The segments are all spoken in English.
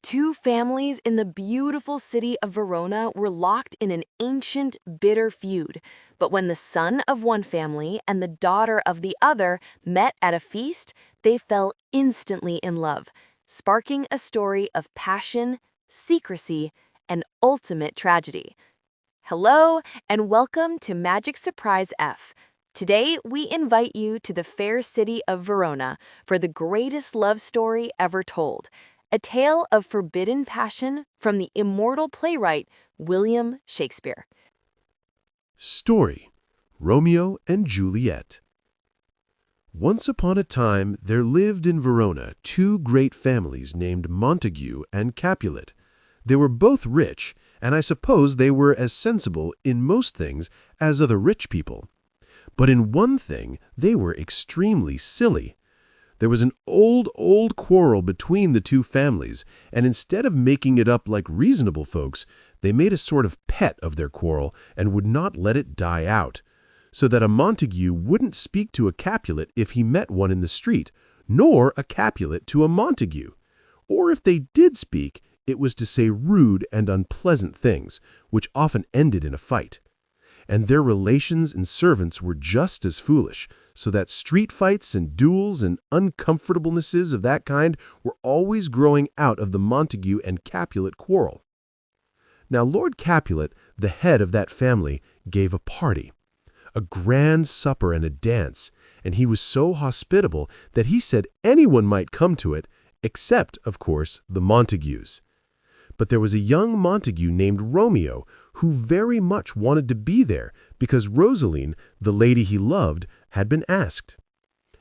Two families in the beautiful city of Verona were locked in an ancient, bitter feud. But when the son of one family and the daughter of the other met at a feast, they fell instantly in love, sparking a story of passion, secrecy, and ultimate tragedy. Hello, and welcome to Magic Surprise F. Today, we invite you to the fair city of Verona for the greatest love story ever told. A tale of forbidden passion from the immortal playwright William Shakespeare. Story: Romeo and Juliet. Once upon a time, there lived in Verona two great families named Montagu and Capulet. They were both rich, and I suppose they were as sensible in most things as other rich people. But in one thing, they were extremely silly. There was an old quarrel between the two families, and instead of making it up like reasonable folks, they made a sort of pet of their quarrel and would not let it die out, so that a Montagu wouldn't speak to a Capulet if he met one in the street, nor a Capulet to a Montagu. Or if they did speak, it was to say rude and unpleasant things, which often ended in a fight. And their relations and servants were just as foolish, so that street fights and duels and uncomfortablenesses of that kind were always growing out of the Montagu and Capulet quarrel. Now Lord Capulet, the head of that family, gave a party, a grand supper and a dance, and he was so hospitable that he said anyone might come to it, except, of course, the Montagues. But there was a young Montagu named Romeo who very much wanted to be there because Rosaline, the lady he loved, had been asked.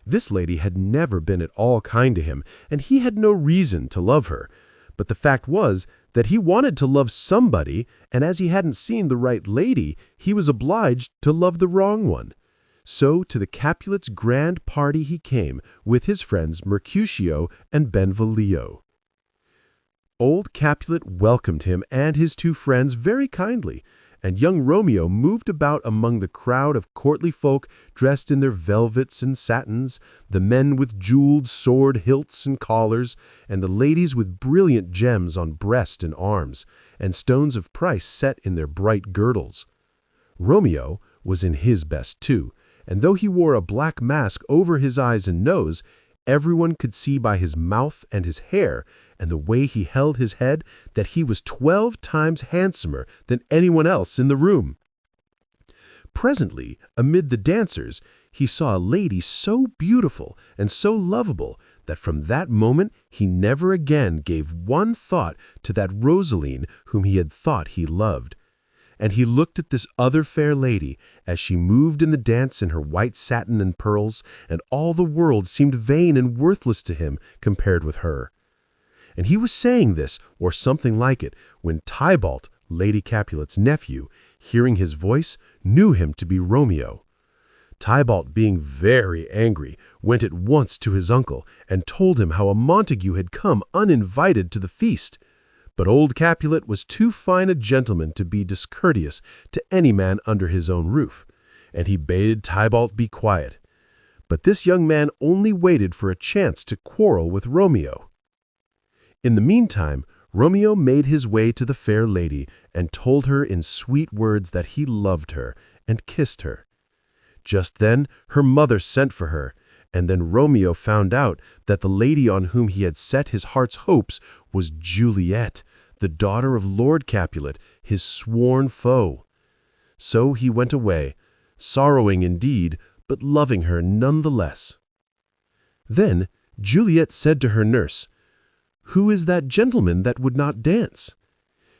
This lady had never been at all kind to him, and he had no reason to love her. But the fact was that he wanted to love somebody, and as he hadn't seen the right lady, he was obliged to love the wrong one. So to the Capulets' grand party he came with his friends Mercutio and Benvolio. Old Capulet welcomed him and his two friends very kindly, and young Romeo moved about among the crowd of courtly folk dressed in their velvets and satins, the men with jeweled sword hilts and collars, and the ladies with brilliant gems on breast and arms, and stones of price set in their bright girdles. Romeo was in his best too, and though he wore a black mask over his eyes and nose, everyone could see by his mouth and his hair and the way he held his head that he was 12 times handsomer than anyone else in the room. Presently, amid the dancers, he saw a lady so beautiful and so lovable that from that moment he never again gave one thought to that Rosaline whom he had thought he loved. And he looked at this other fair lady as she moved in the dance in her white satin and pearls, and all the world seemed vain and worthless to him compared with her. And he was saying this, or something like it, when Tybalt, Lady Capulet's nephew, hearing his voice, knew him to be Romeo. Tybalt, being very angry, went at once to his uncle and told him how a Montagu had come uninvited to the feast. But old Capulet was too fine a gentleman to be discourteous to any man under his own roof, and he bade Tybalt be quiet. But this young man only waited for a chance to quarrel with Romeo. In the meantime, Romeo made his way to the fair lady and told her in sweet words that he loved her and kissed her. Just then her mother sent for her, and then Romeo found out that the lady on whom he had set his heart's hopes was Juliet, the daughter of Lord Capulet, his sworn foe. So he went away, sorrowing indeed, but loving her none the less. Then Juliet said to her nurse, "Who is that gentleman that would not dance?"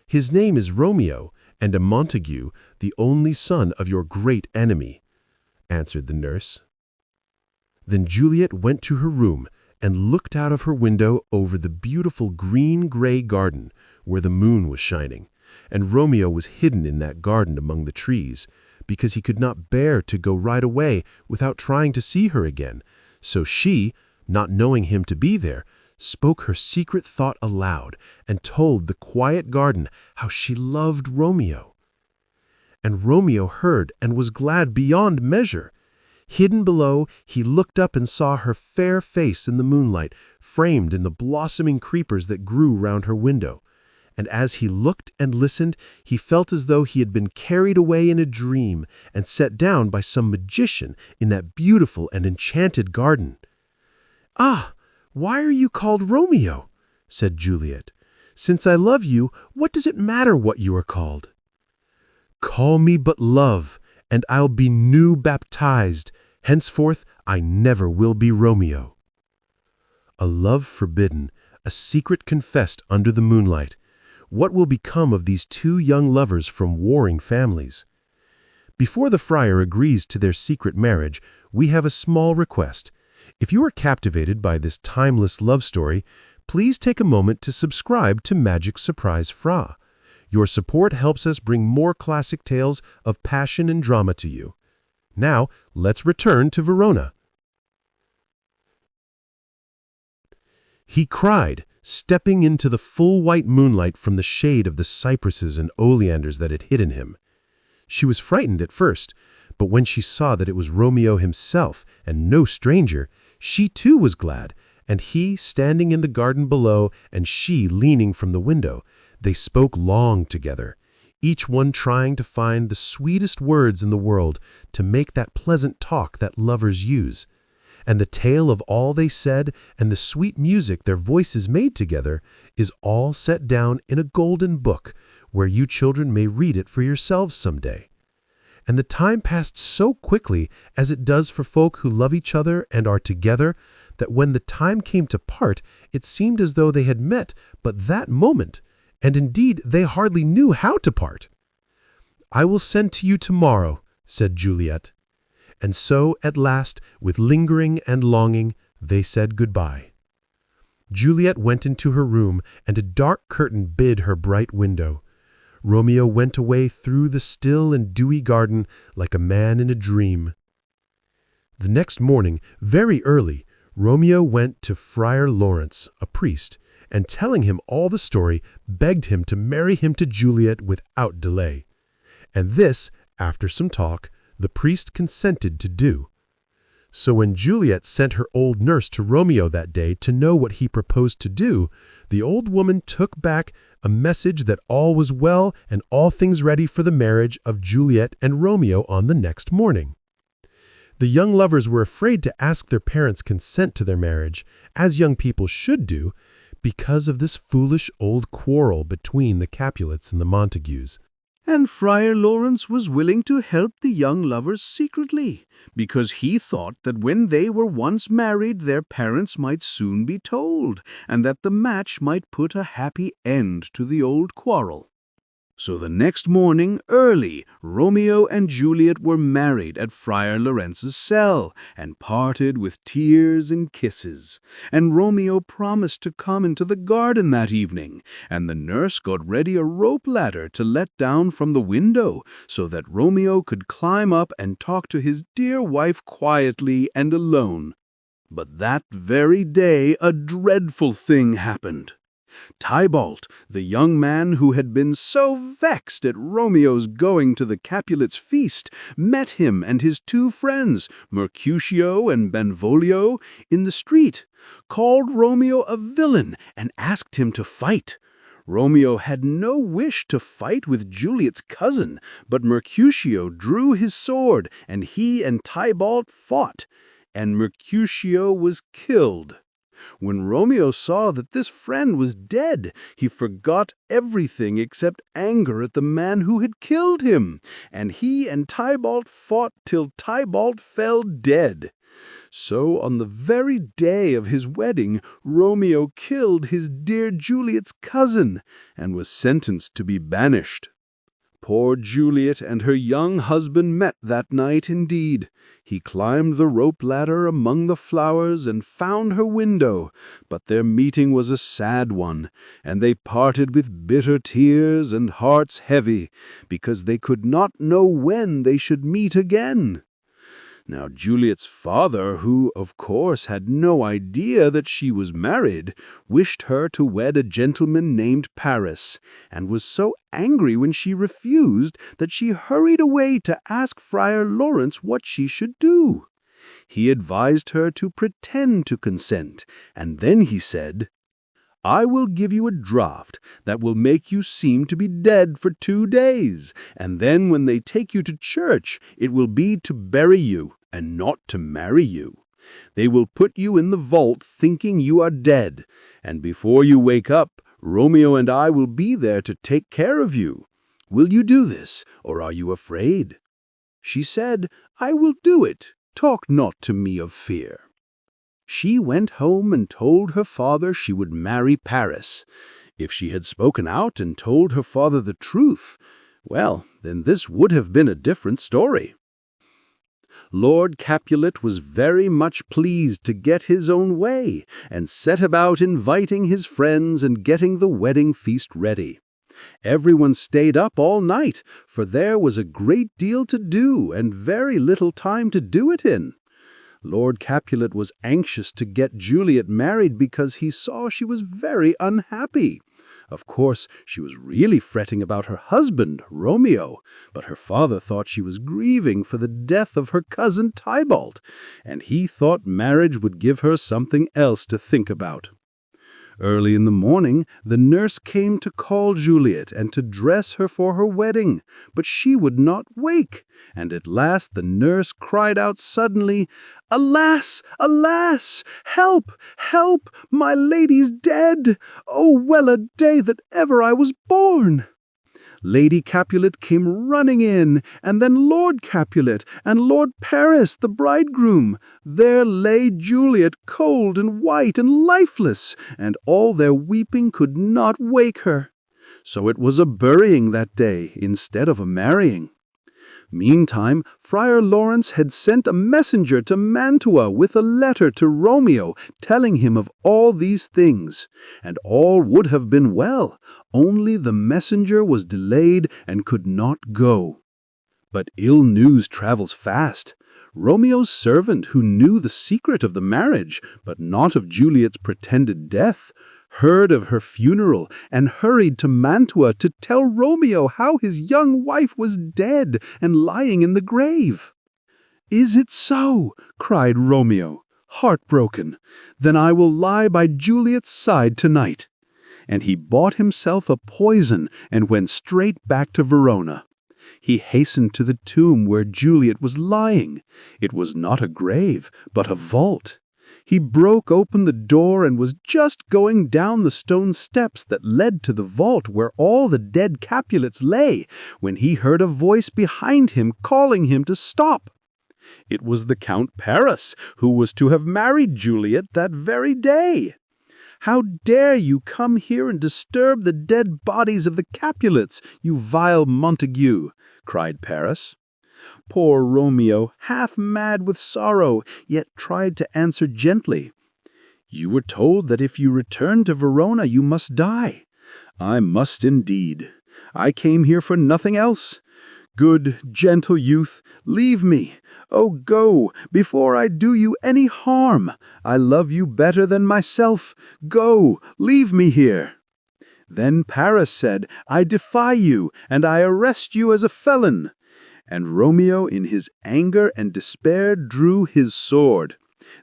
"His name is Romeo, and a Montagu, the only son of your great enemy," answered the nurse. Then Juliet went to her room and looked out of her window over the beautiful green-gray garden where the moon was shining, and Romeo was hidden in that garden among the trees, because he could not bear to go right away without trying to see her again. So she, not knowing him to be there, spoke her secret thought aloud and told the quiet garden how she loved Romeo. And Romeo heard and was glad beyond measure. Hidden below, he looked up and saw her fair face in the moonlight, framed in the blossoming creepers that grew round her window. And as he looked and listened, he felt as though he had been carried away in a dream and set down by some magician in that beautiful and enchanted garden. "Ah, why are you called Romeo?" said Juliet. "Since I love you, what does it matter what you are called?" "Call me but Love, and I'll be new baptized. Henceforth I never will be Romeo." A love forbidden, a secret confessed under the moonlight. What will become of these two young lovers from warring families? Before the friar agrees to their secret marriage, we have a small request. If you are captivated by this timeless love story, please take a moment to subscribe to Magic Surprise Fra. Your support helps us bring more classic tales of passion and drama to you. Now, let's return to Verona. He cried, stepping into the full white moonlight from the shade of the cypresses and oleanders that had hidden him. She was frightened at first, but when she saw that it was Romeo himself and no stranger, she too was glad, and he standing in the garden below and she leaning from the window, they spoke long together, each one trying to find the sweetest words in the world to make that pleasant talk that lovers use. And the tale of all they said and the sweet music their voices made together is all set down in a golden book where you children may read it for yourselves someday. And the time passed so quickly, as it does for folk who love each other and are together, that when the time came to part, it seemed as though they had met but that moment, and indeed they hardly knew how to part. "I will send to you tomorrow," said Juliet. And so, at last, with lingering and longing, they said goodbye. Juliet went into her room, and a dark curtain hid her bright window. Romeo went away through the still and dewy garden like a man in a dream. The next morning, very early, Romeo went to Friar Lawrence, a priest, and telling him all the story, begged him to marry him to Juliet without delay. And this, after some talk, the priest consented to do. So when Juliet sent her old nurse to Romeo that day to know what he proposed to do, the old woman took back a message that all was well and all things ready for the marriage of Juliet and Romeo on the next morning. The young lovers were afraid to ask their parents' consent to their marriage, as young people should do, because of this foolish old quarrel between the Capulets and the Montagues. And Friar Lawrence was willing to help the young lovers secretly, because he thought that when they were once married their parents might soon be told, and that the match might put a happy end to the old quarrel. So the next morning, early, Romeo and Juliet were married at Friar Lawrence's cell, and parted with tears and kisses. And Romeo promised to come into the garden that evening, and the nurse got ready a rope ladder to let down from the window, so that Romeo could climb up and talk to his dear wife quietly and alone. But that very day a dreadful thing happened. Tybalt, the young man who had been so vexed at Romeo's going to the Capulets' feast, met him and his two friends, Mercutio and Benvolio, in the street, called Romeo a villain, and asked him to fight. Romeo had no wish to fight with Juliet's cousin, but Mercutio drew his sword, and he and Tybalt fought, and Mercutio was killed. When Romeo saw that this friend was dead, he forgot everything except anger at the man who had killed him, and he and Tybalt fought till Tybalt fell dead. So on the very day of his wedding, Romeo killed his dear Juliet's cousin, and was sentenced to be banished. Poor Juliet and her young husband met that night indeed. He climbed the rope ladder among the flowers and found her window, but their meeting was a sad one, and they parted with bitter tears and hearts heavy, because they could not know when they should meet again. Now Juliet's father, who, of course, had no idea that she was married, wished her to wed a gentleman named Paris, and was so angry when she refused that she hurried away to ask Friar Lawrence what she should do. He advised her to pretend to consent, and then he said, "I will give you a draught that will make you seem to be dead for 2 days, and then when they take you to church, it will be to bury you and not to marry you. They will put you in the vault thinking you are dead, and before you wake up, Romeo and I will be there to take care of you. Will you do this, or are you afraid?" She said, "I will do it. Talk not to me of fear." She went home and told her father she would marry Paris. If she had spoken out and told her father the truth, well, then this would have been a different story. Lord Capulet was very much pleased to get his own way, and set about inviting his friends and getting the wedding feast ready. Everyone stayed up all night, for there was a great deal to do and very little time to do it in. Lord Capulet was anxious to get Juliet married because he saw she was very unhappy. Of course, she was really fretting about her husband, Romeo, but her father thought she was grieving for the death of her cousin Tybalt, and he thought marriage would give her something else to think about. Early in the morning, the nurse came to call Juliet and to dress her for her wedding, but she would not wake, and at last the nurse cried out suddenly, "Alas! Alas! Help! Help! My lady's dead! Oh, well a day that ever I was born!" Lady Capulet came running in, and then Lord Capulet, and Lord Paris, the bridegroom. There lay Juliet, cold and white and lifeless, and all their weeping could not wake her. So it was a burying that day instead of a marrying. Meantime, Friar Lawrence had sent a messenger to Mantua with a letter to Romeo telling him of all these things, and all would have been well, only the messenger was delayed and could not go. But ill news travels fast. Romeo's servant, who knew the secret of the marriage, but not of Juliet's pretended death, heard of her funeral and hurried to Mantua to tell Romeo how his young wife was dead and lying in the grave. "Is it so?" cried Romeo, heartbroken. "Then I will lie by Juliet's side tonight." And he bought himself a poison and went straight back to Verona. He hastened to the tomb where Juliet was lying. It was not a grave, but a vault. He broke open the door and was just going down the stone steps that led to the vault where all the dead Capulets lay, when he heard a voice behind him calling him to stop. It was the Count Paris, who was to have married Juliet that very day. "How dare you come here and disturb the dead bodies of the Capulets, you vile Montagu?" cried Paris. Poor Romeo, half mad with sorrow, yet tried to answer gently. "You were told that if you returned to Verona you must die." "I must indeed. I came here for nothing else. Good, gentle youth, leave me. Oh, go, before I do you any harm. I love you better than myself. Go, leave me here." Then Paris said, "I defy you, and I arrest you as a felon." And Romeo, in his anger and despair, drew his sword.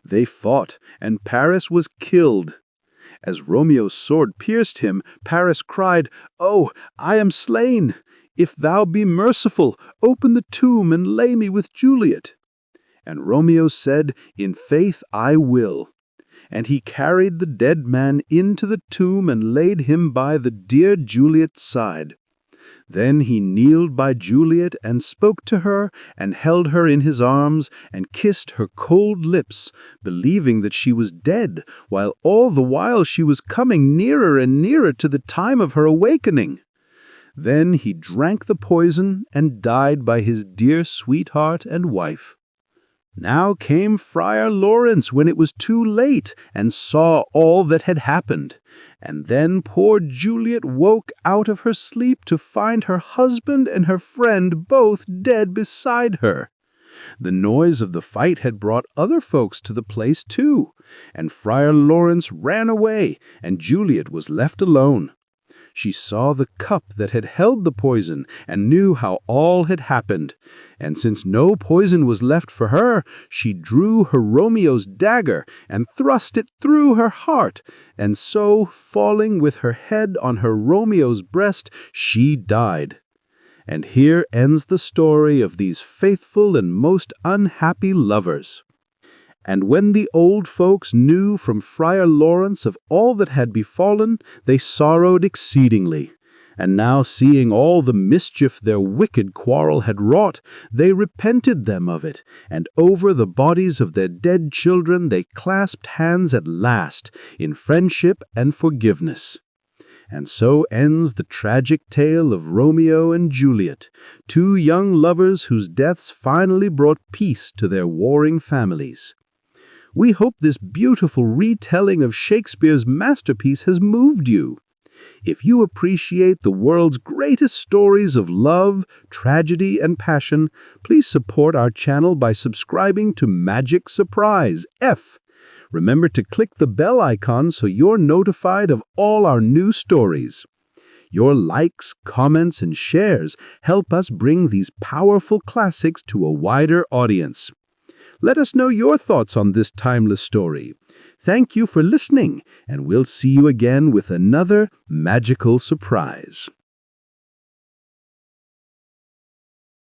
They fought, and Paris was killed. As Romeo's sword pierced him, Paris cried, "Oh, I am slain! If thou be merciful, open the tomb and lay me with Juliet." And Romeo said, "In faith I will." And he carried the dead man into the tomb and laid him by the dear Juliet's side. Then he kneeled by Juliet and spoke to her and held her in his arms and kissed her cold lips, believing that she was dead, while all the while she was coming nearer and nearer to the time of her awakening. Then he drank the poison and died by his dear sweetheart and wife. Now came Friar Lawrence when it was too late, and saw all that had happened. And then poor Juliet woke out of her sleep to find her husband and her friend both dead beside her. The noise of the fight had brought other folks to the place too, and Friar Lawrence ran away, and Juliet was left alone. She saw the cup that had held the poison and knew how all had happened. And since no poison was left for her, she drew her Romeo's dagger and thrust it through her heart, and so, falling with her head on her Romeo's breast, she died. And here ends the story of these faithful and most unhappy lovers. And when the old folks knew from Friar Lawrence of all that had befallen, they sorrowed exceedingly. And now seeing all the mischief their wicked quarrel had wrought, they repented them of it, and over the bodies of their dead children they clasped hands at last, in friendship and forgiveness. And so ends the tragic tale of Romeo and Juliet, two young lovers whose deaths finally brought peace to their warring families. We hope this beautiful retelling of Shakespeare's masterpiece has moved you. If you appreciate the world's greatest stories of love, tragedy, and passion, please support our channel by subscribing to MagicSurprise, F. Remember to click the bell icon so you're notified of all our new stories. Your likes, comments, and shares help us bring these powerful classics to a wider audience. Let us know your thoughts on this timeless story. Thank you for listening, and we'll see you again with another magical surprise.